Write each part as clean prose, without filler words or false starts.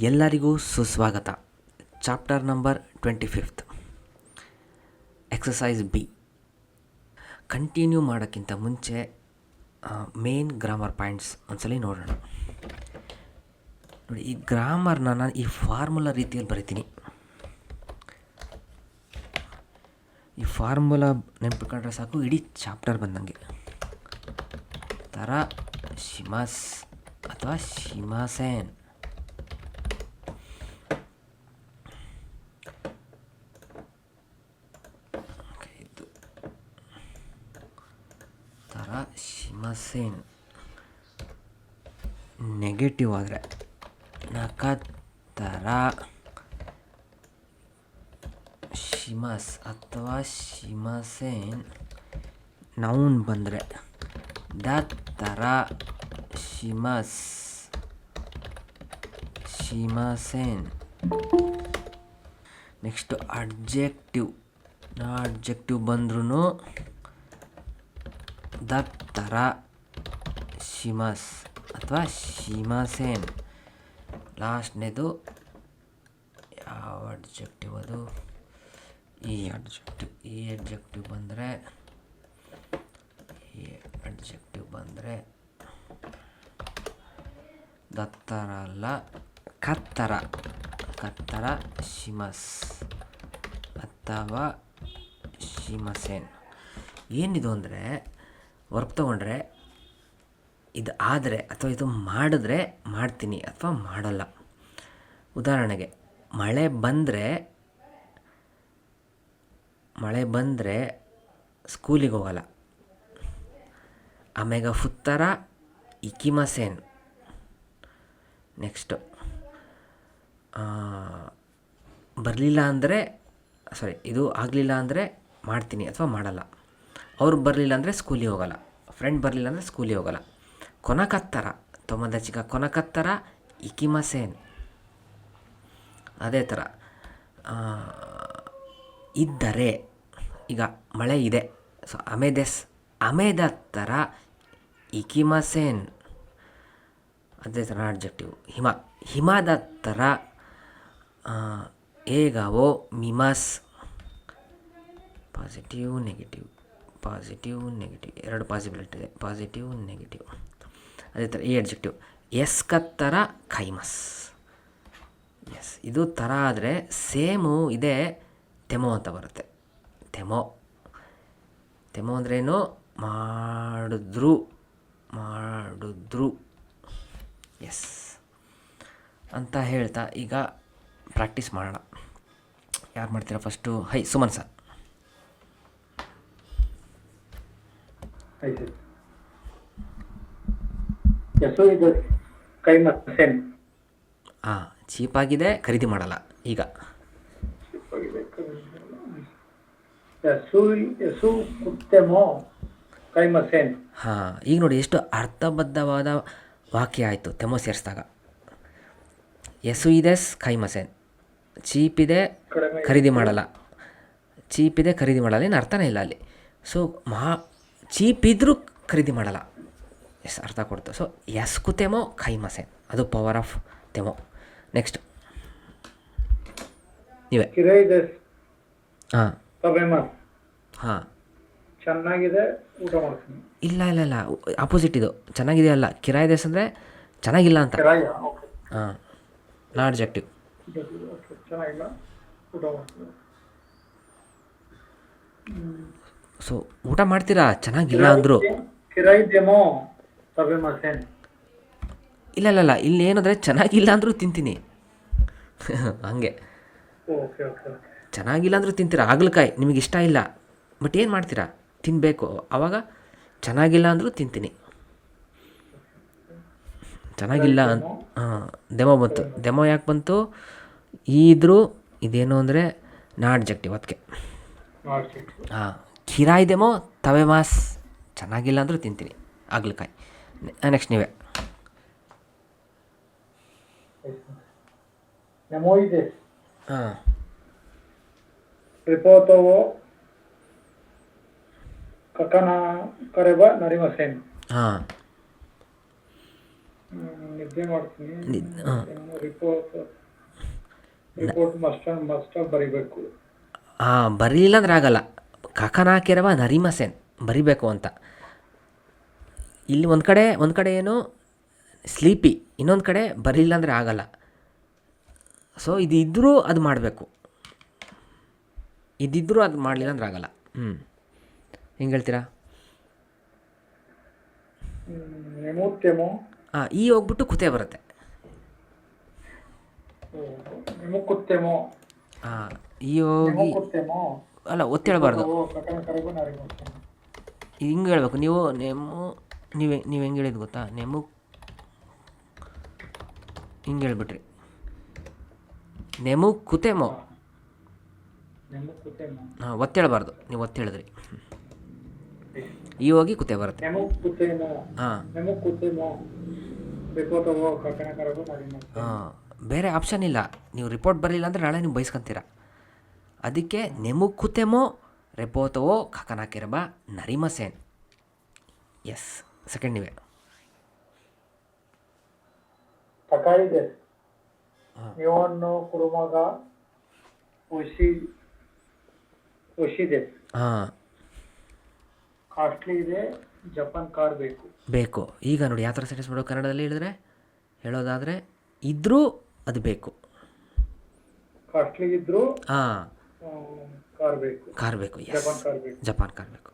ಎಲ್ಲರಿಗೂ ಸುಸ್ವಾಗತ. Chapter number 25 exercise B. Continue ಮಾಡೋಕ್ಕಿಂತ ಮುಂಚೆ ಮೇನ್ ಗ್ರಾಮರ್ ಪಾಯಿಂಟ್ಸ್ ಒಂದ್ಸಲ ನೋಡೋಣ. ನೋಡಿ, ಈ ಗ್ರಾಮರ್ನ ನಾನು ಈ ಫಾರ್ಮುಲಾ ರೀತಿಯಲ್ಲಿ ಬರಿತೀನಿ. ಈ ಫಾರ್ಮುಲಾ ನೆನಪಿಟ್ಕೊಂಡ್ರೆ ಸಾಕು, ಇಡೀ ಚಾಪ್ಟರ್ ಬಂದಂಗೆ. ಥರ ಶಿಮಸ್ ಅಥವಾ ಶಿಮಸೇನ್, ಶಿಮಸೇನ್ ನೆಗೆಟಿವ್ ಆದರೆ ನಕತ್ತರ ಶಿಮಸ್ ಅಥವಾ ಶಿಮಸೇನ್ ನೌನ್ ಬಂದರೆ ದತ್ತರ ಶಿಮಸ್ ಶಿಮಸೇನ್. ನೆಕ್ಸ್ಟ್ ಅಡ್ಜೆಕ್ಟಿವ್ ಬಂದ್ರೂ ದತ್ತರ ಶಿಮಸ್ ಅಥವಾ ಶಿಮಸೇನ್. ಲಾಸ್ಟ್ನೇದು ಯಾವ ಅಡ್ಜೆಕ್ಟಿವ್ ಅದು? ಈ ಅಡ್ಜೆಕ್ಟಿವ್ ಬಂದರೆ ದತ್ತರ ಅಲ್ಲ, ಕತ್ತರ ಶಿಮಸ್ ಅಥವಾ ಶಿಮಸೇನ್. ಏನಿದು ಅಂದರೆ, ವರ್ಕ್ ತೊಗೊಂಡ್ರೆ ಇದು ಆದರೆ ಅಥವಾ ಇದು ಮಾಡಿದ್ರೆ ಮಾಡ್ತೀನಿ ಅಥವಾ ಮಾಡಲ್ಲ. ಉದಾಹರಣೆಗೆ, ಮಳೆ ಬಂದರೆ ಸ್ಕೂಲಿಗೆ ಹೋಗಲ್ಲ. ಆಮೇಲೆ ಫುತ್ತರ ಇಕಿಮಸೇನ್. ನೆಕ್ಸ್ಟು ಬರಲಿಲ್ಲ ಅಂದರೆ ಇದು ಆಗಲಿಲ್ಲ ಅಂದರೆ ಮಾಡ್ತೀನಿ ಅಥವಾ ಮಾಡಲ್ಲ. ಅವ್ರು ಬರಲಿಲ್ಲ ಅಂದರೆ ಸ್ಕೂಲಿಗೆ ಹೋಗಲ್ಲ. ಫ್ರೆಂಡ್ ಬರಲಿಲ್ಲ ಅಂದರೆ ಸ್ಕೂಲಿಗೆ ಹೋಗಲ್ಲ. ಕೊನಕತ್ತರ ತೊಮದಚಿಕ ಕೊನಕತ್ತರ ಇಕಿಮಸೇನ್. ಅದೇ ಥರ ಇದ್ದರೆ, ಈಗ ಮಳೆ ಇದೆ, ಸೊ ಅಮೇದತ್ತರ ಇಕಿಮಸೇನ್. ಅದೇ ಥರ ಅಡ್ಜೆಕ್ಟಿವ್ ಹಿಮದತ್ತರ ಏಗವೋ ಮಿಮಸ್. ಪಾಸಿಟಿವ್ ನೆಗೆಟಿವ್ ಎರಡು ಪಾಸಿಬಿಲಿಟಿ ಇದೆ, ಪಾಸಿಟಿವ್ ನೆಗೆಟಿವ್. ಅದೇ ಥರ ಈ ಅಡ್ಜೆಕ್ಟಿವ್ ಎಸ್ಕತ್ತರ ಖೈಮಸ್. ಇದು ಥರ ಆದರೆ ಸೇಮು ಇದೆ, ತೆಮೋ ಅಂತ ಬರುತ್ತೆ. ತೆಮೋ ಅಂದ್ರೇನು? ಮಾಡಿದ್ರು ಅಂತ ಹೇಳ್ತಾ ಈಗ ಪ್ರಾಕ್ಟೀಸ್ ಮಾಡೋಣ. ಯಾರು ಮಾಡ್ತೀರಾ ಫಸ್ಟು? ಸುಮನ್ ಸರ್. ಚೀಪಾಗಿದೆ, ಖರೀದಿ ಮಾಡಲ್ಲ. ಈಗ ಈಗ ನೋಡಿ, ಎಷ್ಟು ಅರ್ಥಬದ್ಧವಾದ ವಾಕ್ಯ ಆಯಿತು ತೆಮೋ ಸೇರಿಸಿದಾಗ. ಎಸು ಇದೆ ಕೈಮಸೇನ್, ಚೀಪಿದೆ ಖರೀದಿ ಮಾಡಲ್ಲ. ಏನು ಅರ್ಥನೇ ಇಲ್ಲ ಅಲ್ಲಿ. ಸೊ ಚೀಪ್ ಇದ್ದರೂ ಖರೀದಿ ಮಾಡಲ್ಲ, ಅರ್ಥ ಕೊಡ್ತು. ಸೊ ಎಸ್ಕುತೆಮೋ ಕೈಮಸೇನ್, ಅದು ಪವರ್ ಆಫ್ ತೆಮೋ. ನೆಕ್ಸ್ಟ್ ನೀವೇ. ಚೆನ್ನಾಗಿದೆ, ಊಟ ಮಾಡ್ತೀನಿ. ಇಲ್ಲ ಆಪೋಸಿಟ್ ಇದು. ಚೆನ್ನಾಗಿದೆ ಅಲ್ಲ, ಕಿರಾಯಿದೆಸ್ ಅಂದರೆ ಚೆನ್ನಾಗಿಲ್ಲ ಅಂತ. ನಾ ಅಡ್ಜೆಕ್ಟಿವ್. ಚೆನ್ನಾಗಿಲ್ಲ, ಊಟ ಮಾಡ್ತೀನಿ. ಸೊ ಊಟ ಮಾಡ್ತೀರಾ, ಚೆನ್ನಾಗಿಲ್ಲ ಅಂದರು. ಇಲ್ಲ ಇಲ್ಲಿ ಏನಂದರೆ ಚೆನ್ನಾಗಿಲ್ಲ ಅಂದರೂ ತಿಂತೀನಿ. ಹಂಗೆ ಚೆನ್ನಾಗಿಲ್ಲ ಅಂದರೂ ತಿಂತೀರಾ. ಹಾಗಲಕಾಯಿ ನಿಮಗೆ ಇಷ್ಟ ಇಲ್ಲ, ಬಟ್ ಏನು ಮಾಡ್ತೀರಾ? ತಿನ್ನಬೇಕು. ಆವಾಗ ಚೆನ್ನಾಗಿಲ್ಲ ಅಂದರೂ ತಿಂತೀನಿ. ಚೆನ್ನಾಗಿಲ್ಲ ಡೆಮೋ ಬಂತು. ಡೆಮೋ ಯಾಕೆ ಬಂತು? ಇದೇನು ಅಂದರೆ ನಾ ಅಡ್ಜೆಕ್ಟಿವ್. ಅದಕ್ಕೆ ಕಿರಾಯಿದೆಮೋ ತವೆ ಮಾಸ್, ಚೆನ್ನಾಗಿಲ್ಲ ಅಂದರೂ ತಿಂತೀನಿ ಹಾಗಲಕಾಯಿ. ನೆಕ್ಸ್ಟ್ ನೀವೇ. ರಿಪೋತೋವೋ ಕಕನ ಕರೆಬ ನರಿಮಸೇನ್. ನಿದ್ದೆ ಮಾಡ್ತೀನಿ. ಹಾಂ ರಿಪೋರ್ಟ್ ಮಸ್ಟಾಗಿ ಬರಿಬೇಕು. ಬರೀಲಿಲ್ಲ ಅಂದ್ರೆ ಆಗಲ್ಲ. ಕಕನಾಕಿರವ ನರಿಮಸೇನ್ ಬರಿಬೇಕು ಅಂತ. ಇಲ್ಲಿ ಒಂದು ಕಡೆ ಏನು ಸ್ಲೀಪಿ, ಇನ್ನೊಂದು ಕಡೆ ಬರೀಲಿಲ್ಲ ಅಂದರೆ ಆಗಲ್ಲ. ಸೊ ಇದಿದ್ದರೂ ಅದು ಮಾಡಬೇಕು, ಇದಿದ್ದರೂ ಅದು ಮಾಡಲಿಲ್ಲ ಅಂದ್ರೆ ಆಗಲ್ಲ. ಹೆಂಗೆ ಹೇಳ್ತೀರಾ? ನೆಮುತ್ತೇಮೋ. ಈ ಹೋಗ್ಬಿಟ್ಟು ಕುತೆ ಬರುತ್ತೆ. ನೆಮುಕುತ್ತೇಮೋ. ಈ ಹೋಗಿ ನೆಮುಕುತ್ತೇಮೋ. ಅಲ್ಲ, ಒತ್ತಿ ಹೇಳ್ಬಾರ್ದು. ಕಕನಕರಗು ನರಿಮಸೇನ್. ಹಿಂಗೆ ಹೇಳ್ಬೇಕು ನೀವು. ನೀವು ಹೆಂಗೆ ಹೇಳಿದ್ದು ಗೊತ್ತಾ? ಹಿಂಗೆ ಹೇಳ್ಬಿಟ್ರಿ, ಕುತೆಮೋ. ನೆಮುಕುತ್ತೇಮೋ. ಒತ್ತಿ ಹೇಳ್ಬಾರ್ದು, ನೀವು ಒತ್ತಿ ಹೇಳಿದ್ರಿ. ಈ ಹೋಗಿ ಕುತೆ ಬರುತ್ತೆ. ನೆಮುಕುತ್ತೇಮೋ. ಹಾಂ ನೆಮುಕುತ್ತೇಮೋ. ರಿಪೋರ್ಟವೋ ಕಕನಕರಗು ನರಿಮಸೇನ್. ಬೇರೆ ಆಪ್ಷನ್ ಇಲ್ಲ. ನೀವು ರಿಪೋರ್ಟ್ ಬರಲಿಲ್ಲ ಅಂದರೆ ನಾಳೆ ನೀವು ಬಯಸ್ಕೊಂತೀರ. ಅದಕ್ಕೆ ನೆಮುಕುತೆಮೋ ರೆಪೋತವೋ ಕಕನಾಕಿರಬ ನರಿಮಸೇನ್. ಎಸ್, ಸೆಕೆಂಡ್ ನೀವೇ. ತಕಾಯಿ ದೇಸ್. ನಿವನ್ನು ಕುರುಮಗ ಒಶಿ ದೇಸ್. ಹಾಂ, ಕಾಸ್ಟ್ಲಿ ಇದೆ, ಜಪಾನ್ ಕಾರ್ ಬೇಕು. ಈಗ ನೋಡಿ ಯಾವ ಥರ ಸೆಂಟೆನ್ಸ್ ಮಾಡೋದು ಕನ್ನಡದಲ್ಲಿ ಹೇಳೋದಾದರೆ ಇದ್ದರೂ ಅದು ಬೇಕು. ಕಾಸ್ಟ್ಲಿ ಇದ್ದರೂ ಹಾಂ, ಕಾರ್ ಬೇಕು. ಎಸ್, ಜಪಾನ್ ಕಾರ್ ಬೇಕು.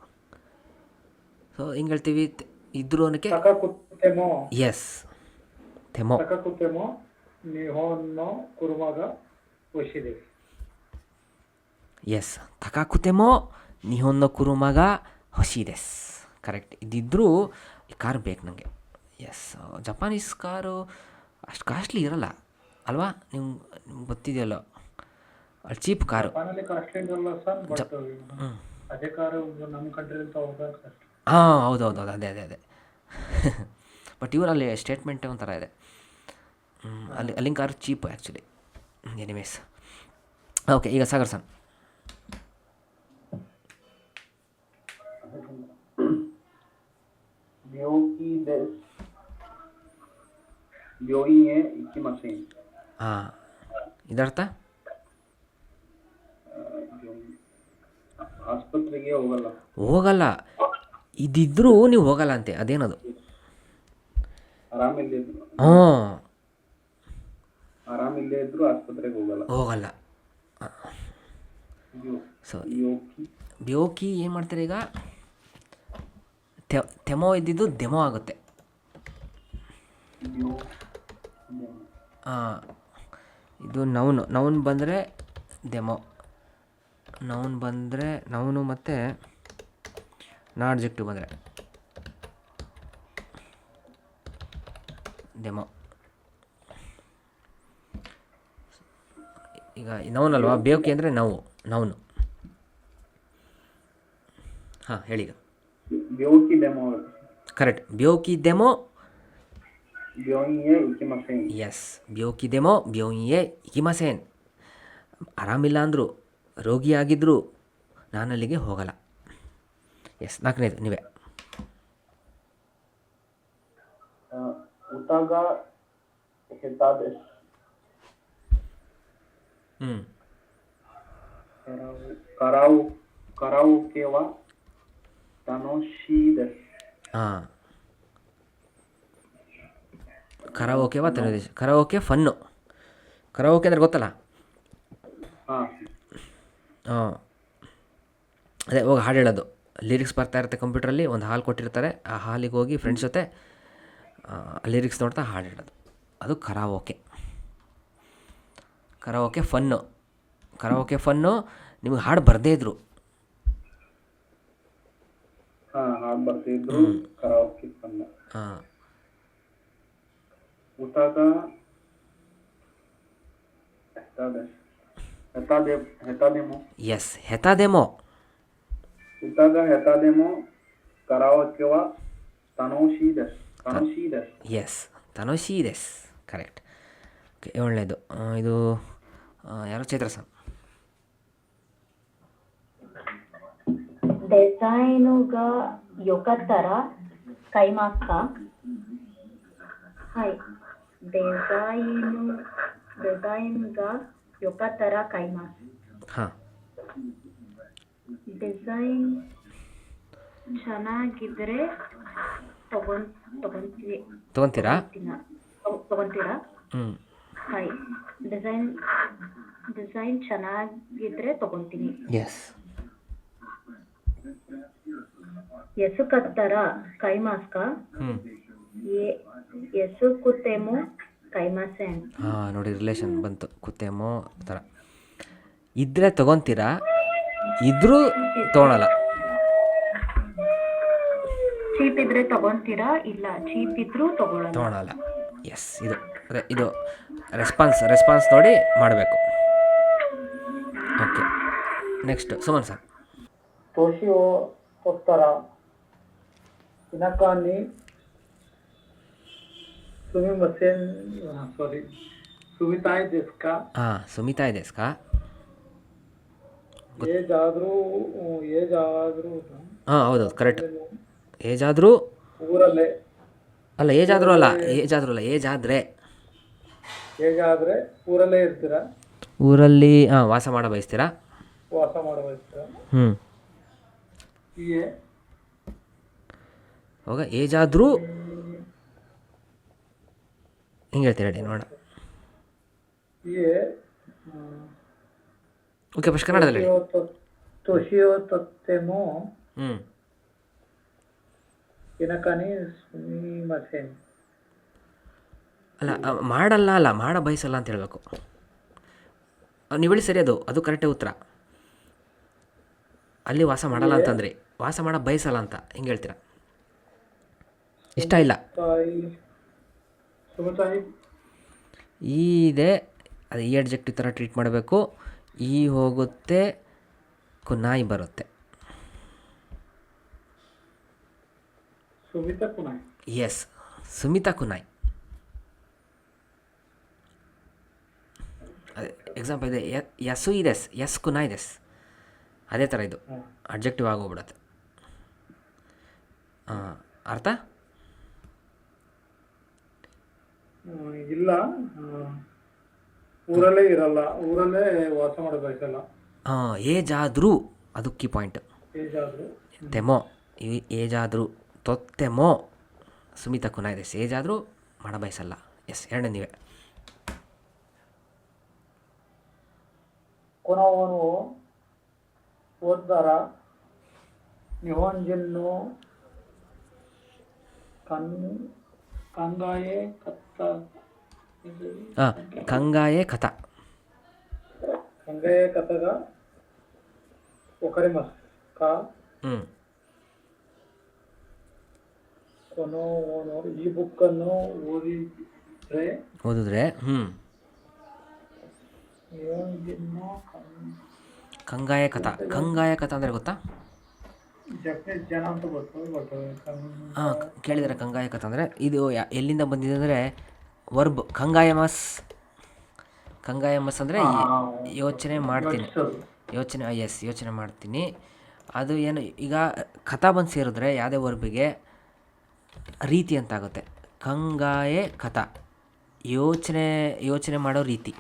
ಸೊ ಹಿಂಗೆ ಹೇಳ್ತೀವಿ, ಇದ್ರೂ ಅನ್ನೋಕ್ಕೆ ತಕಕುತ್ತೇಮೋ. ಎಸ್, ತೆಮೋ. ತಕಕುತ್ತೇಮೋ ನಿಹೊನ್ನೋ ಕುರುಮಗ ಒಶಿ ದೇಸ್. ಎಸ್, ತಕಾಕುತೆಮೋ ನಿಹೊನ್ನೋ ಕುರುಮಗ ಹೊಶಿದೆಸ್. ಕರೆಕ್ಟ್. ಇದಿದ್ದರೂ ಈ ಕಾರ್ ಬೇಕು ನನಗೆ. ಎಸ್, ಜಪಾನೀಸ್ ಕಾರು ಅಷ್ಟು ಕಾಸ್ಟ್ಲಿ ಇರಲ್ಲ ಅಲ್ವಾ? ನಿಮ್ಗೆ ಗೊತ್ತಿದೆಯಲ್ಲ, ಅಲ್ಲಿ ಚೀಪ್ ಕಾರು. ಜಪಾನಲ್ಲಿ ಕಾಸ್ಟ್ಲಿ ಇರಲ್ಲ ಸರ್, ಬಟ್ ಅದೇ ಕಾರು ನಮ್ಮ ಕಂಟ್ರಿಯಲ್ಲಿ ತಗೋಬೇಕು ಕಷ್ಟ. ಹಾಂ, ಹೌದೌದು, ಅದೇ ಬಟ್ ಇವರಲ್ಲಿ ಸ್ಟೇಟ್ಮೆಂಟೇ ಒಂಥರ ಇದೆ. ಅಲ್ಲಿನ car cheap actually. Anyways, okay. ಈಗ ಸಾಗರ್ ಸರ್. ಹಾಂ, ಇದರ್ಥ ಆಸ್ಪತ್ರೆಗೆ ಹೋಗಲ್ಲ. ಇದಿದ್ರೂ ನೀವು ಹೋಗಲ್ಲ ಅಂತೆ. ಅದೇನದು? ಆರಾಮಿಲ್ಲದೆ ಇದ್ರೂ ಆಸ್ಪತ್ರೆಗೆ ಹೋಗಲ್ಲ. ಸೊ ಬ್ಯೋಕಿ ಏನು ಮಾಡ್ತಾರೆ ಈಗ? ತೆಮೋ ಇದ್ದಿದ್ದು ದೆಮೋ ಆಗುತ್ತೆ. ಇದು ನೌನ್ ಬಂದರೆ ದೆಮೋ, ನೌನು ಮತ್ತು ನಾಡ್ಜೆಕ್ಟಿವ್ ಬಂದರೆ ದೆಮೋ. ಈಗ ನೌನ್ ಅಲ್ವಾ, ಬೇಕಿ ಅಂದರೆ ನೌನು. ಹಾಂ, ಹೇಳಿ ಈಗ. ಕರೆಕ್ಟ್. ಬ್ಯೋಕಿ ದೆಮೋ. ಎಸ್, ಬ್ಯೋಕಿ ದೆಮೋ ಬ್ಯೋಯಿಯೇ ಇಕಿಮಸೇನ್. ಆರಾಮಿಲ್ಲ ಅಂದರು, ರೋಗಿಯಾಗಿದ್ದರೂ ನಾನಲ್ಲಿಗೆ ಹೋಗಲ್ಲ. ಎಸ್, ನಾಲ್ಕನೇದು ನೀವೇ. ಹಾಂ, ಕರಾವೋಕೆವಾ ತನದೇಶ. ಕರಾವೋಕೆ ಫನ್ನು. ಕರಾವೋಕೆ ಅಂದರೆ ಗೊತ್ತಲ್ಲ? ಹಾಂ, ಅದೇ ಹೋಗಿ ಹಾಡು ಹೇಳೋದು. ಲಿರಿಕ್ಸ್ ಬರ್ತಾ ಇರುತ್ತೆ ಕಂಪ್ಯೂಟ್ರಲ್ಲಿ, ಒಂದು ಹಾಲ್ ಕೊಟ್ಟಿರ್ತಾರೆ. ಆ ಹಾಲಿಗೆ ಹೋಗಿ ಫ್ರೆಂಡ್ಸ್ ಜೊತೆ ಲಿರಿಕ್ಸ್ ನೋಡ್ತಾ ಹಾಡು ಹೇಳೋದು, ಅದು ಕರಾವೋಕೆ. ಕರಾವೋಕೆ ಫನ್ನು. ನಿಮಗೆ ಹಾಡು ಬರದೇ ಇದ್ರು ಹಾಂ, ಎಸ್, ಹೆತಾದೆಮೋ. ಎಸ್, ತನೋಶೀದೆಸ್. ಕರೆಕ್ಟ್. ಓಕೆ, ಒಳ್ಳೆಯದು. ಇದು ಯಾರು? ಚೈತ್ರ ಸರ್. ಡೆಸೈನುಗ ಯೊಕತ್ತರ ಕೈಮಾಕ್ಕ はい。デザイン、デザインが良かったら買います。 ಹಾಂ ಡಿಸೈನ್ ಚೆನ್ನಾಗಿದ್ರೆ ತಗೊಂತೀವಿ ತೊಗೊತೀರಾ? ತಗೊಂತೀರಾ? ಹ್ಞೂ ಹಾಯ್. ಡಿಸೈನ್ ಚೆನ್ನಾಗಿದ್ರೆ ತಗೊಂತೀನಿ. ಎಸ್. ಎಸುಕತ್ತಾರ ಕೈಮಾಸ್ಕ ಹ್ಞೂ ಎಸುಕುತ್ತೇಮೋ ಕೈಮಾಸೆನ್. ಹಾಂ ನೋಡಿ, ರಿಲೇಷನ್ ಬಂತು. ಕುತ್ತೇಮೋ ಥರ ಇದ್ದರೆ ತೊಗೊತೀರಾ, ಇದ್ರೂ ತೊಗೊಳಲ್ಲ. ಚೀಪ್ ಇದ್ರೆ ತಗೊಂತೀರಾ? ಇಲ್ಲ, ಚೀಪ್ ಇದ್ರೂ ತೊಗೊಳಲ್ಲ. ಎಸ್, ಇದು ರೆಸ್ಪಾನ್ಸ್ ನೋಡಿ ಮಾಡಬೇಕು. Okay, next Suman sir. ತೋಷಿ ಹೋಗ್ತಾರ ಇನಕಾನಿ ಸುಮಿಮಸೆನ್ ಸಾರಿ ಸುಮಿತಾಯ್ ದೇಸ್ಕಾ. ಹಾಂ, ಸುಮಿತಾ ಇದೆಸ್ಕಾ. ಏಜ್ ಆದ್ರೂ ಹಾಂ ಹೌದೌದು, ಕರೆಕ್ಟ್. ಏಜ್ ಆದರೂ ಊರಲ್ಲೇ ಅಲ್ಲ, ಏಜ್ ಆದರೂ ಅಲ್ಲ, ಏಜ್ ಆದರೆ ಊರಲ್ಲೇ ಇರ್ತೀರಾ? ಊರಲ್ಲಿ ವಾಸ ಮಾಡ ಬಯಸ್ತೀರಾ? ವಾಸ ಮಾಡಬಯಸ್ತೀರಾ? ಹ್ಞೂ ಏ ಅವಾಗ ಏಜ್ ಆದರೂ ಹಿಂಗೆ ಹೇಳ್ತೀರ ಹೇಳಿ ನೋಡೋಣ. ಏ ಓಕೆ, ಫಸ್ಟ್ ಕನ್ನಡದಲ್ಲಿ ಹೇಳಿ. ತೋಷಿಯೋ ತತ್ತೆಮೋ ಹ್ಞೂ ಇನಕಾನಿ ಸುಮಿಮಸೆನ್. ಅಲ್ಲ, ಮಾಡ ಬಯಸಲ್ಲ ಅಂತ ಹೇಳಬೇಕು. ನೀವು ಹೇಳಿ ಸರಿ, ಅದು ಕರೆಕ್ಟೇ ಉತ್ತರ. ಅಲ್ಲಿ ವಾಸ ಮಾಡಲ್ಲ ಅಂತಂದ್ರಿ, ವಾಸ ಮಾಡ ಬಯಸಲ್ಲ ಅಂತ ಹಿಂಗೆ ಹೇಳ್ತೀರಾ? ಇಷ್ಟ ಇಲ್ಲ ಈ ಇದೆ, ಅದು ಈ ಅಡ್ಜೆಕ್ಟಿವ್ ಥರ ಟ್ರೀಟ್ ಮಾಡಬೇಕು. ಈ ಹೋಗುತ್ತೆ, ಕುನಾಯಿ ಬರುತ್ತೆ. ಎಸ್, ಸುಮಿತಾ ಕುನಾಯ್. ಅದೇ ಎಕ್ಸಾಂಪಲ್ ಇದೆ, ಯಸು ಇದೆಸ್, ಎಸ್ ಕುನಾಯ್ ಇದೆಸ್. ಅದೇ ಥರ ಇದು ಅಡ್ಜೆಕ್ಟಿವ್ ಆಗೋಗ್ಬಿಡುತ್ತೆ. ಅರ್ಥ? ಇಲ್ಲ, ಊರಲ್ಲೇ ಇರಲ್ಲ, ಊರಲ್ಲೇ ವಾಸ ಮಾಡ ಬಯಸಲ್ಲ. ಏಜ್ ಆದರೂ, ಅದು ಕೀ ಪಾಯಿಂಟ್. ಏಜ್ ಆದ್ರೂ ತೆಮೋ, ಏಜ್ ಆದರೂ ತೊತ್ತೆಮೋ ಸುಮಿತಾ ಕುನಾಯ್ ಇದೆಸ್. ಏಜ್ ಆದರೂ ಮಾಡ ಬಯಸಲ್ಲ. ಎಸ್, ಎರಡನೇ ನೀವೇ. ಕೊನೋವನು ಓದ್ದಾರ ನಿಹೊಂಜಿನ್ನು ಕಂಗಾಯೆ ಕತ್ತ. ಕಂಗಾಯೆ ಕಥ. ಕಂಗಾಯೆ ಕಥಗ ಒಕರಿಮಸ್ ಕಾ. ಕೊನೋವನು ಈ ಬುಕ್ಕನ್ನು ಓದಿದ್ರೆ ಕಂಗಾಯ ಕಥಾ. ಕಂಗಾಯ ಕಥಾ ಅಂದರೆ ಗೊತ್ತಾ? ಜನ ಅಂತ ಗೊತ್ತು. ಹಾಂ, ಕೇಳಿದರೆ ಕಂಗಾಯ ಕಥಾ ಅಂದರೆ ಇದು ಎಲ್ಲಿಂದ ಬಂದಿದೆ ಅಂದರೆ ವರ್ಬ್ ಕಂಗಾಯಮಸ್. ಕಂಗಾಯಮಸ್ ಅಂದರೆ ಯೋಚನೆ ಮಾಡ್ತೀನಿ, ಯೋಚನೆ ಮಾಡ್ತೀನಿ. ಅದು ಏನು, ಈಗ ಕಥಾ ಬಂದು ಸೇರಿದ್ರೆ ಯಾವುದೇ ವರ್ಬಿಗೆ ರೀತಿ ಅಂತಾಗುತ್ತೆ. ಕಂಗಾಯೆ ಕಥಾ, ಯೋಚನೆ ಮಾಡೋ ರೀತಿ.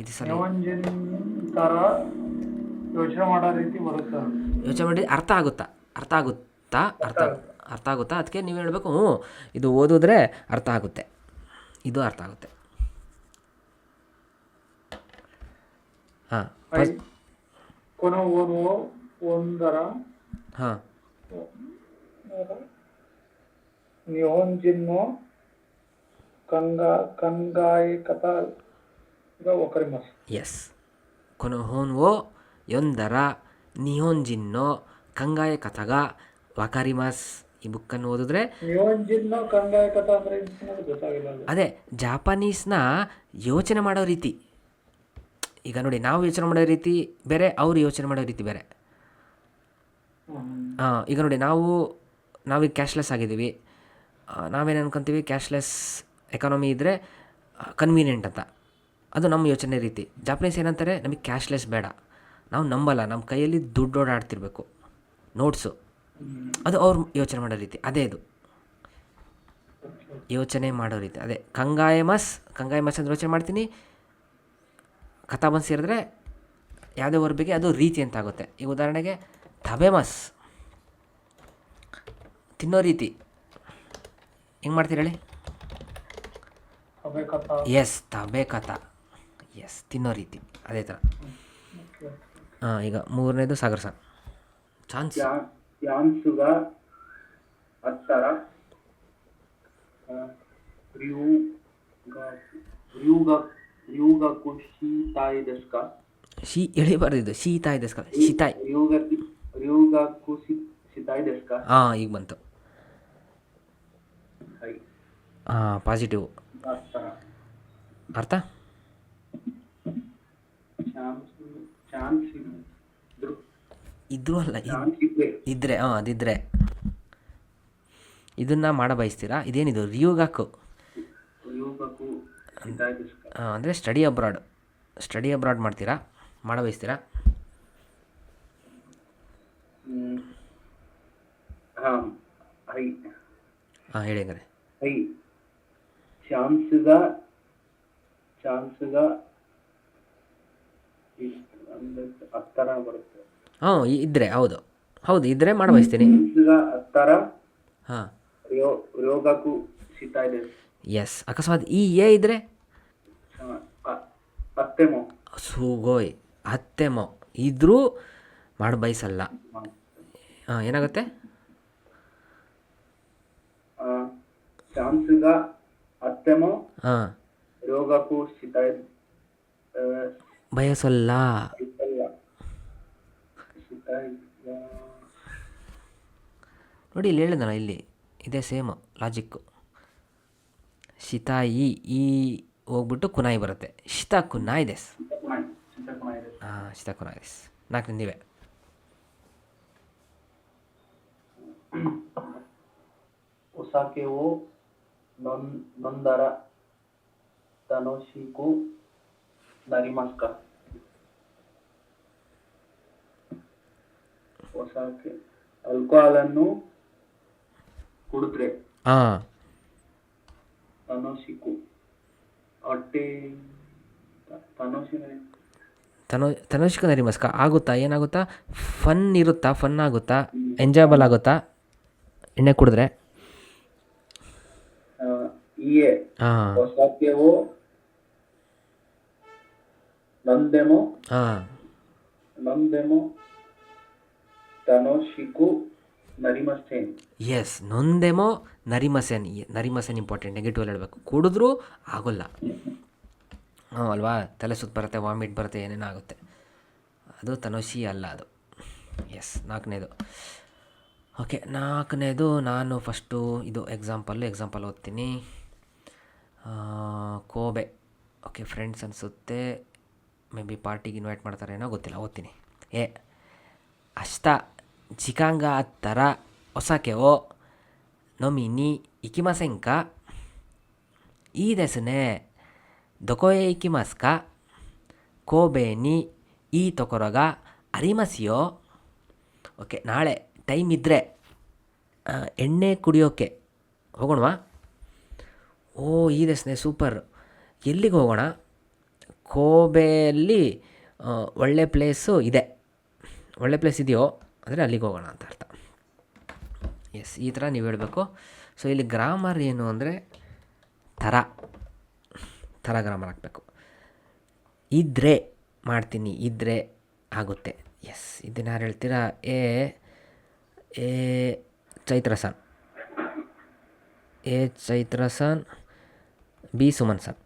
ಇದು ಸರಿ. ಯೋಚನೆ ಮಾಡೋ ರೀತಿ ಬರುತ್ತೆ. ಯೋಚನೆ ಮಾಡಿ ಅರ್ಥ ಆಗುತ್ತಾ? ಅದಕ್ಕೆ ನೀವು ಹೇಳಬೇಕು, ಇದು ಓದಿದ್ರೆ ಅರ್ಥ ಆಗುತ್ತೆ, ಇದು ಅರ್ಥ ಆಗುತ್ತೆ. ಹಾಂ, ಒಂದರ ಹಾಂ, ನಿಹೊಂಜಿನ್ನೋ ಕಂಗಾಯಿ ಕಥಾ ಒಕರಿಮಸ್. ಎಸ್, ಕೊನೊಹೊನ್ವೋ ಯೊಂದರ ನಿಹೊಂಜಿನ್ನೋ ಕಂಗಾಯ ಕಥಗ ವಕಾರಿಮಸ್. ಈ ಬುಕ್ಕನ್ನು ಓದಿದ್ರೆ ನಿಹೊಂಜಿನ್ನೋ ಕಂಗಾಯ ಕಥಾ ಅಂದರೆ ಗೊತ್ತಾಗಿಲ್ಲ. ಅದೇ ಜಾಪಾನೀಸ್ನ ಯೋಚನೆ ಮಾಡೋ ರೀತಿ. ಈಗ ನೋಡಿ, ನಾವು ಯೋಚನೆ ಮಾಡೋ ರೀತಿ ಬೇರೆ, ಅವರು ಯೋಚನೆ ಮಾಡೋ ರೀತಿ ಬೇರೆ. ಈಗ ನೋಡಿ, ನಾವೀಗ ಕ್ಯಾಶ್ಲೆಸ್ ಆಗಿದ್ದೀವಿ. ನಾವೇನು ಅನ್ಕೊತೀವಿ, ಕ್ಯಾಶ್ಲೆಸ್ ಎಕಾನಮಿ ಇದ್ದರೆ ಕನ್ವೀನಿಯೆಂಟ್ ಅಂತ. ಅದು ನಮ್ಮ ಯೋಚನೆ ರೀತಿ. ಜಾಪನೀಸ್ ಏನಂತಾರೆ, ನಮಗೆ ಕ್ಯಾಶ್ಲೆಸ್ ಬೇಡ, ನಾವು ನಂಬಲ್ಲ, ನಮ್ಮ ಕೈಯಲ್ಲಿ ದುಡ್ಡು ಓಡಾಡ್ತಿರ್ಬೇಕು, ನೋಟ್ಸು ಅದು ಅವ್ರು ಯೋಚನೆ ಮಾಡೋ ರೀತಿ, ಅದೇ ಇದು ಯೋಚನೆ ಮಾಡೋ ರೀತಿ ಅದೇ. ಕಂಗಾಯಮಸ್ ಅಂದರೆ ಯೋಚನೆ ಮಾಡ್ತೀನಿ. ಕಥಾ ಬಂದು ಸೇರಿದ್ರೆ ಯಾವುದೇ ವರ್ಬಿಗೆ ಅದು ರೀತಿ ಅಂತ ಆಗುತ್ತೆ. ಈಗ ಉದಾಹರಣೆಗೆ ತಬೆಮಸ್ ತಿನ್ನೋ ರೀತಿ ಹೆಂಗೆ ಮಾಡ್ತೀರಿ ಹೇಳಿ? ಎಸ್ ತಬೇಕಥ, ಎಸ್ ತಿನ್ನೋ ರೀತಿ ಅದೇ ಥರ. ಈಗ ಮೂರನೇದು ಸಾಗರ್ ಸರ್. ಚಾನ್ಸ್ ಚಾನ್ಸುಗ ಹತ್ತರ ರ್ಯೂಗಕು ಶೀತಾಯಿ ದಸ್ಕ ಎಳಿಬಾರ್ದು ಇದು ಶೀತಾಯಿ ದಸ್ಕ ಶೀತಾಯಿ ರ್ಯೂಗಕು ಶೀತಾಯಿ ದಸ್ಕ. ಹಾಂ ಈಗ ಬಂತು. ಹಾಂ ಪಾಸಿಟಿವ್ ಅರ್ಥ. ಇದ್ರೂ ಅಲ್ಲ ಇದ್ರೆ ಅದಿದ್ರೆ ಇದನ್ನು ಮಾಡ ಬಯಸ್ತೀರಾ. ಇದೇನಿದು ರಿಯೂಗಾಕು ಅಂದರೆ ಸ್ಟಡಿ ಅಬ್ರಾಡ್ ಮಾಡ್ತೀರಾ, ಮಾಡ ಬಯಸ್ತೀರಾ. ಹಾಂ ಹೇಳಿ ಹಂಗಾರೆ. ಚಾನ್ಸುಗ ಹತ್ತರ ಬರುತ್ತೆ. ಹಾಂ ಇದ್ರೆ ಹೌದು ಇದ್ರೆ ಮಾಡ ಬಯಸ್ತೀನಿ. ಹತ್ತರ ಹಾಂ ರೋಗಕ್ಕೂ ಸಿಗ್ತಾ ಇದೆ. ಎಸ್ ಅಕಸ್ಮಾತ್ ಈ ಎ ಇದ್ರೆ ಹತ್ತೆಮೋ ಸುಗೋಯ್ ಹತ್ತೆಮೋ ಇದ್ರೂ ಮಾಡ ಬಯಸಲ್ಲ. ಹಾಂ ಏನಾಗುತ್ತೆ? ಚಾನ್ಸುಗ ಹತ್ತೆಮೋ ಹಾಂ ರೋಗಕ್ಕೂ ಸಿಗ್ತಾ ಬಯಸಲ್ಲ. ನೋಡಿ ಇಲ್ಲಿ ಹೇಳಿದಲ್ಲ, ಇಲ್ಲಿ ಇದೇ ಸೇಮ್ ಲಾಜಿಕ್ಕು. ಶಿತಾಯಿ ಈ ಹೋಗ್ಬಿಟ್ಟು ಕುನಾಯಿ ಬರುತ್ತೆ. ಶಿತಾ ಕುನಾಯಿ ದೆಸ್. ಹಾಂ ಶಿತಾ ಕುನಾಯಿ ದೆಸ್. ನಾಲ್ಕು ನೀವೇ. ಒಸಾಕೆವು ನೊಂದರ ತನೋಶಿಕು ನರಿಮಸ್ಕ. ಒಸಾಕೆ ಆಲ್ಕೋಹಾಲನ್ನು ಕುಡಿದ್ರೆ ಹಾಂ ತನೋಶಿಕು ಹೊಟ್ಟೆ ತನುಷ್ಕ ನರಿಮಸ್ಕ ಆಗುತ್ತಾ? ಏನಾಗುತ್ತಾ? ಫನ್ ಇರುತ್ತಾ? ಫನ್ ಆಗುತ್ತಾ? ಎಂಜಾಯಬಲ್ ಆಗುತ್ತಾ ಎಣ್ಣೆ ಕುಡಿದ್ರೆ? ಹಾಂ ಒಸಾಕೆವು ನಂದೆಮೋ ತನೋಶಿಕು ನರಿಮಸೇನ್. ಎಸ್ ನೊಂದೆಮೋ ನರಿಮಸೆನ್. ನರಿಮಸೆನ್ ಇಂಪಾರ್ಟೆಂಟ್. ನೆಗೆಟಿವ್ ಹೇಳಬೇಕು. ಕುಡಿದ್ರೂ ಆಗೋಲ್ಲ. ಅಲ್ವಾ? ತಲೆ ಸುತ್ತ ಬರುತ್ತೆ, ವಾಮಿಟ್ ಬರುತ್ತೆ, ಏನೇನೋ ಆಗುತ್ತೆ. ಅದು ತನೋಶಿ ಅಲ್ಲ ಅದು. ಎಸ್ ನಾಲ್ಕನೇದು. ಓಕೆ ನಾಲ್ಕನೇದು ನಾನು ಫಸ್ಟು ಇದು ಎಕ್ಸಾಂಪಲ್ ಓದ್ತೀನಿ. ಕೋಬೆ. ಓಕೆ ಫ್ರೆಂಡ್ಸ್ ಅನಿಸುತ್ತೆ, ಮೇ ಬಿ ಪಾರ್ಟಿಗೆ ಇನ್ವೈಟ್ ಮಾಡ್ತಾರೇನೋ ಗೊತ್ತಿಲ್ಲ. ಓದ್ತೀನಿ. ಅಷ್ಟ ಜಿಕಾಂಗ ಹತ್ತರ ಒಸಾಕೆ ಓ ನೊಮಿನಿ ಇಕಿಮಸೆಂಕ. ಈ ದೆಸ್ನೆ ದೊಕೊಯೆ ಇಕಿಮಸ್ಕ. ಕೋಬೆ ನಿ ಈ ತೊಕೊರಗ ಅರಿಮಸಿಯೋ. ಓಕೆ ನಾಳೆ ಟೈಮ್ ಇದ್ದರೆ ಎಣ್ಣೆ ಕುಡಿಯೋಕ್ಕೆ ಹೋಗೋಣವಾ? ಓ ಈ ದೆಸ್ನೆ ಸೂಪರ್. ಎಲ್ಲಿಗೆ ಹೋಗೋಣ? ಕೋಬೆಯಲ್ಲಿ ಒಳ್ಳೆ ಪ್ಲೇಸು ಇದೆ. ಒಳ್ಳೆ ಪ್ಲೇಸ್ ಇದೆಯೋ ಅಂದರೆ ಅಲ್ಲಿಗೆ ಹೋಗೋಣ ಅಂತ ಅರ್ಥ. ಎಸ್ ಈ ಥರ ನೀವು ಹೇಳಬೇಕು. ಸೊ ಇಲ್ಲಿ ಗ್ರಾಮರ್ ಏನು ಅಂದರೆ ಥರ ಗ್ರಾಮರ್ ಹಾಕಬೇಕು. ಇದ್ದರೆ ಮಾಡ್ತೀನಿ, ಇದ್ದರೆ ಆಗುತ್ತೆ. ಎಸ್ ಇದನ್ನು ಯಾರು ಹೇಳ್ತೀರಾ? ಎ ಚೈತ್ರಸನ್, ಚೈತ್ರಸನ್, ಬಿ ಸುಮನ್ ಸನ್.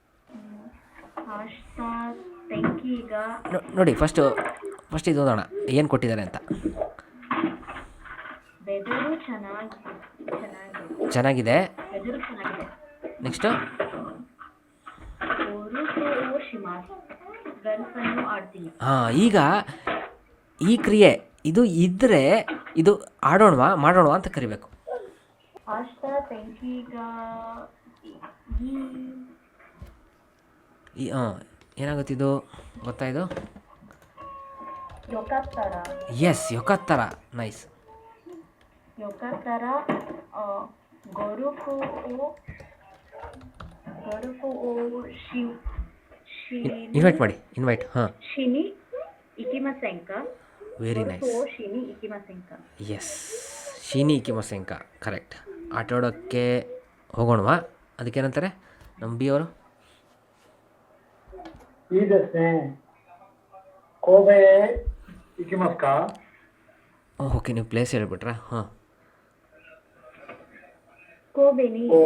ನೋಡಿ ಫಸ್ಟ್ ಇದು ಓದೋಣ ಏನು ಕೊಟ್ಟಿದ್ದಾರೆ ಅಂತ. ಚೆನ್ನಾಗಿದೆ. ನೆಕ್ಸ್ಟು ಹಾಂ ಈಗ ಈ ಕ್ರಿಯೆ ಇದು ಇದ್ದರೆ ಇದು ಮಾಡೋಣವಾ ಅಂತ ಕರಿಬೇಕು. ಏನಾಗುತ್ತೆ ಇದು ಗೊತ್ತಾಯಿತು? ಎಸ್ ಯೊಕತ್ತರ. ನೈಸ್. ಯೋಕತರ ಗೊರುಕು ಓ ಶಿವ್ ಇನ್ವೈಟ್ ಮಾಡಿ, ಇನ್ವೈಟ್. ಹಾಂ, ಶಿನಿ ಇಕಿಮಸೆಂಕ. ವೆರಿ ಗೊರುಕು ನೈಸ್. ಓ ಶಿನಿ ಇಕಿಮಸೆಂಕ. ಎಸ್, ಶೀನಿ ಕಿಮೊಸೆಂಕ, ಕರೆಕ್ಟ್. ಆಟೋಡೋಕ್ಕೆ ಹೋಗೋಣವಾ? ಅದಕ್ಕೇನಂತಾರೆ ನಮ್ಮ ಬಿ ಅವರು? いいですね。神戸へ行きますか？ ಓಕೆ, ನೀವು ಪ್ಲೇಸ್ ಹೇಳ್ಬಿಟ್ರಾ? ಹಾಂ, ಕೋಬೆನಿ ಓ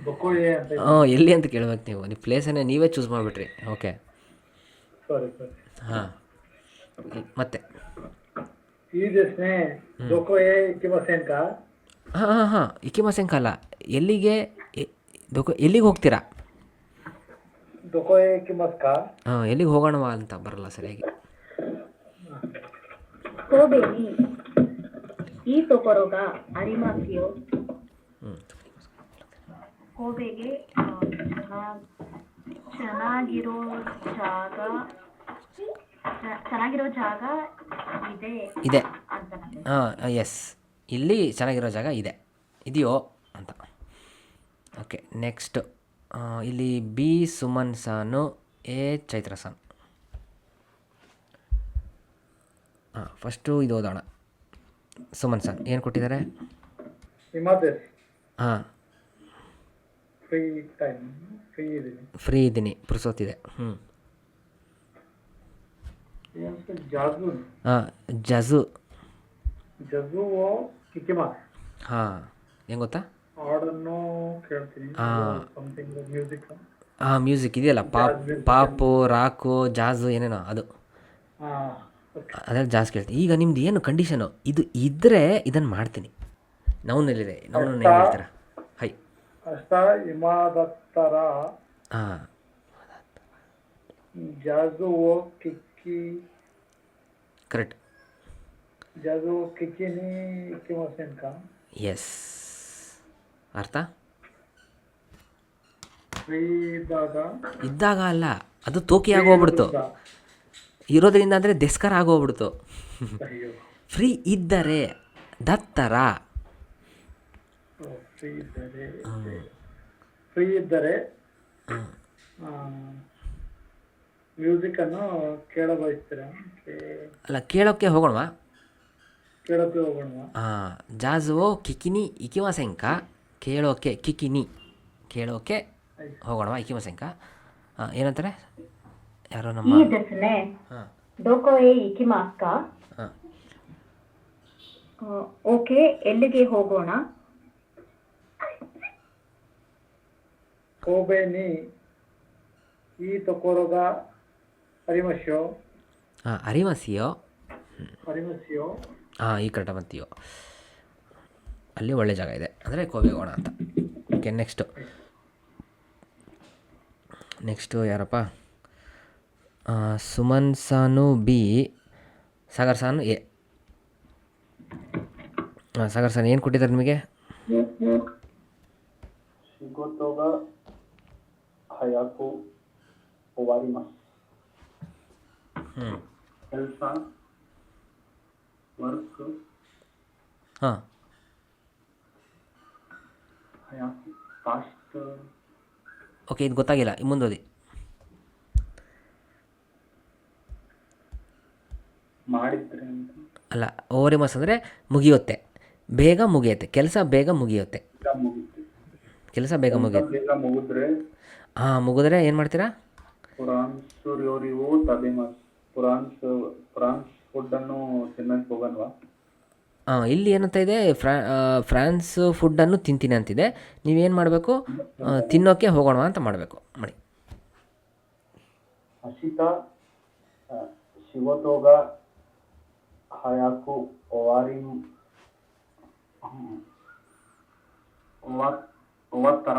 どこへಅಂತ ಇದೆ. ಹಾಂ, ಎಲ್ಲಿ ಅಂತ ಕೇಳ್ಬೇಕು ನೀವು. ನೀವು ಪ್ಲೇಸನ್ನೇ ನೀವೇ ಚೂಸ್ ಮಾಡಿಬಿಟ್ರಿ. ಓಕೆ, ಸರಿ ಸರಿ. ಹಾಂ. ಮತ್ತೆ いいですね。どこへ行きませんか？ ಹಾಂ ಹಾಂ ಹಾಂ, ಇಕಿಮಸೆಂಕ ಅಲ್ಲ, ಎಲ್ಲಿಗೆ ಎಲ್ಲಿಗೆ ಹೋಗ್ತೀರಾ? どこへ行きますか？ ಹಾಂ, ಎಲ್ಲಿಗೆ ಹೋಗೋಣವಾ ಅಂತ ಬರಲ್ಲ ಸರಿಯಾಗಿ. ಕೋಬೆನಿ ಈ ತೊಕೊರೋಗ ಅರಿಮಾಸಿಯೋ. ಹ್ಞೂ, ಕೋಬೆಗೆ ಚೆನ್ನಾಗಿರೋ ಜಾಗ ಇದೆ ಇದೆ. ಅಂತ ನನಗೆ. ಹಾಂ, ಎಸ್, ಇಲ್ಲಿ ಚೆನ್ನಾಗಿರೋ ಜಾಗ ಇದೆ, ಇದೆಯೋ ಅಂತ. ಓಕೆ, ನೆಕ್ಸ್ಟ್ ಇಲ್ಲಿ ಬಿ ಸುಮನ್ ಸಾನು, ಎ ಚೈತ್ರ ಸಾನ್. ಹಾಂ, ಫಸ್ಟು ಇದು ಓದೋಣ. ಸುಮನ್ ಸಾನ್ ಏನು ಕೊಟ್ಟಿದ್ದಾರೆ? 今です。 ಹಾಂ, フリータイム。フリーでね。 ಫ್ರೀ ಇದ್ದೀನಿ, ಪುರ್ಸೋತಿದೆ. ಹ್ಞೂ.ジャズ。 ಹಾಂ, ಜಝು. ジャズを聴きます。 ಹಾಂ, ಹೆಂಗೆ ಗೊತ್ತಾ? ಹಾಡನ್ನು ಕೇಳ್ತೀನಿ. ಹಾಂ. Something music. ಹಾಂ, ಮ್ಯೂಸಿಕ್ ಇದೆಯಲ್ಲ, ಪಾಪು, ರಾಕು, ಜಾಝು ಏನೇನೋ ಅದು, ಹಾಂ. ಅದ್ರಲ್ಲಿ ಜಾಸ್ತಿ ಕೇಳ್ತೀನಿ. ಈಗ ನಿಮ್ದು ಏನು ಕಂಡೀಷನು? ಇದು ಇದ್ದರೆ ಇದನ್ನು ಮಾಡ್ತೀನಿ. ನೌನಲ್ಲಿದೆ, ನೌನು ಹೆಂಗೆ ಹೇಳ್ತೀರಾ? ಹೈ. ಅಷ್ಟ ಇಮಾದತ್ತರ ಹಾಂ, ಜಾಜು ಓ ಕಿಕ್ಕಿ. ಕರೆಕ್ಟ್. ಜಾಜು ಕಿಕ್ಕಿನಿ ಇಕ್ಕಿಮಸೆಂಕ. ಎಸ್, ಅರ್ಥ? ಫ್ರೀ ಇದ್ದಾಗ ಅಲ್ಲ, ಅದು ತೋಕಿ ಆಗೋಗ್ಬಿಡ್ತು. ಇರೋದ್ರಿಂದ ಅಂದರೆ ದೆಸ್ಕರ ಆಗೋಗ್ಬಿಡ್ತು. ಅಯ್ಯೋ. ಫ್ರೀ ಇದ್ದರೆ ದತ್ತರ. ಫ್ರೀ ಇದ್ದರೆ ಫ್ರೀ ಇದ್ದರೆ ಮ್ಯೂಸಿಕನ್ನು ಕೇಳಬಯಸ್ತೀರಾ? ಅಲ್ಲ, ಕೇಳೋಕ್ಕೆ ಹೋಗೋಣವಾ? ಕೇಳೋಕ್ಕೆ ಹೋಗೋಣ. ಹಾಂ, ಜಾಜುವೋ ಕಿಕಿನಿ ಇಕಿಮಸೆಂಕ, ಕೇಳೋಕೆ ಕಿಕಿನಿ, ಕೇಳೋಕೆ ಹೋಗೋಣವಾ ಇಕಿಮಸೆಂಕ. ಹಾಂ, ಏನಂತಾರೆ ಯಾರೋ ನಮ್ಮ? ಈ ದೆಸ್ನೆ ಹಾಂ ಡೋಕೋ ಎ ಇಕಿಮಾಸ್ಕ. ಹಾಂ, ಓಕೆ, ಎಲ್ಲಿಗೆ ಹೋಗೋಣ? ಕೋಬೆ ನೀ ಈ ತೊಕೊರೋಗ ಅರಿಮಶ್ಯೋ. ಹಾಂ, ಅರಿಮಸಿಯೋ. ಅರಿಮಸ್ಯೋ. ಹಾಂ, ಈ ಕರೆಕ್ಟ ಬಂತೀಯೋ, ಅಲ್ಲಿ ಒಳ್ಳೆ ಜಾಗ ಇದೆ ಅಂದರೆ ಕೋಬೆ ಹೋಗೋಣ ಅಂತ. ಓಕೆ, ನೆಕ್ಸ್ಟು ಯಾರಪ್ಪ? ಸುಮನ್ ಸಾನು ಬಿ, ಸಾಗರ್ ಸಾನು ಎ. ಹಾಂ, ಸಾಗರ್ ಸಾನು ಏನು ಕೊಟ್ಟಿದ್ದಾರೆ ನಿಮಗೆ? ಶಿಗೋತೋಗ ಹಯಾಕು ಓವಾರಿಮಸ್. ಹ್ಞೂ. ಕೆಲಸ, ವರ್ಕ್, ಹಾಂ, ಹಯಾಕು ಪಾಸ್ಟ್. ಓಕೆ, ಇದು ಗೊತ್ತಾಗಿಲ್ಲ, ಮುಂದೋದಿ. ಮಾಡಿದ್ರೆ ಅಂತ. ಅಲ್ಲ, ಓವರಿಮಸ್ ಅಂದರೆ ಮುಗಿಯುತ್ತೆ, ಬೇಗ ಮುಗಿಯುತ್ತೆ, ಕೆಲಸ ಬೇಗ ಮುಗಿಯುತ್ತೆ, ಈಗ ಮುಗಿತು. ಕೆಲಸ ಬೇಗ ಮುಗಿಯುತ್ತೆ. ಬೇಗ ಮುಗಿದ್ರೆ ಹಾಂ, ಮುಗಿದ್ರೆ ಏನು ಮಾಡ್ತೀರಾ? ಫ್ರಾನ್ಸ್ನವರಿಗೂ ತಲೆಮಾಸ್. ಫ್ರಾನ್ಸ್ ಫುಡ್ಡನ್ನು ತಿನ್ನಕ್ಕೆ ಹೋಗಲ್ವಾ? ಹಾಂ, ಇಲ್ಲಿ ಏನಂತ ಇದೆ? ಫ್ರಾನ್ಸ್ ಫುಡ್ಡನ್ನು ತಿಂತೀನಿ ಅಂತಿದೆ. ನೀವೇನು ಮಾಡಬೇಕು? ತಿನ್ನೋಕ್ಕೆ ಹೋಗೋಣ ಅಂತ ಮಾಡಬೇಕು. ಮಾಡಿ. ಹಸಿತಾ ಶಿವತೋಗ ಹಯಾಕು ಓವಾರಿ ಓವತ್ತರ.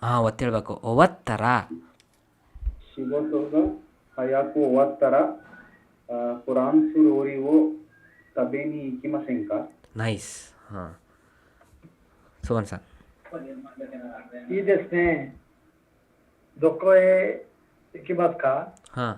ಹಾಂ, ಒತ್ತೇಳಬೇಕು, ಒವತ್ತರ. ಶಿವತೋಗ ಹಯಾಕು ಓವತ್ತರ ಫ್ರಾನ್ಸ್ ರೋರಿವೋ ತಬೇನಿ ಇಕಿಮಸೆಂಕ. ನೈಸ್. ಹಾಂ, ಸುವನ್ ಸರ್. ಈ ದೆಸ್ನೆ ಡೊಕೋ ಎ ಇಕ್ಕಿಮಾಸ್ಕ. ಹಾಂ,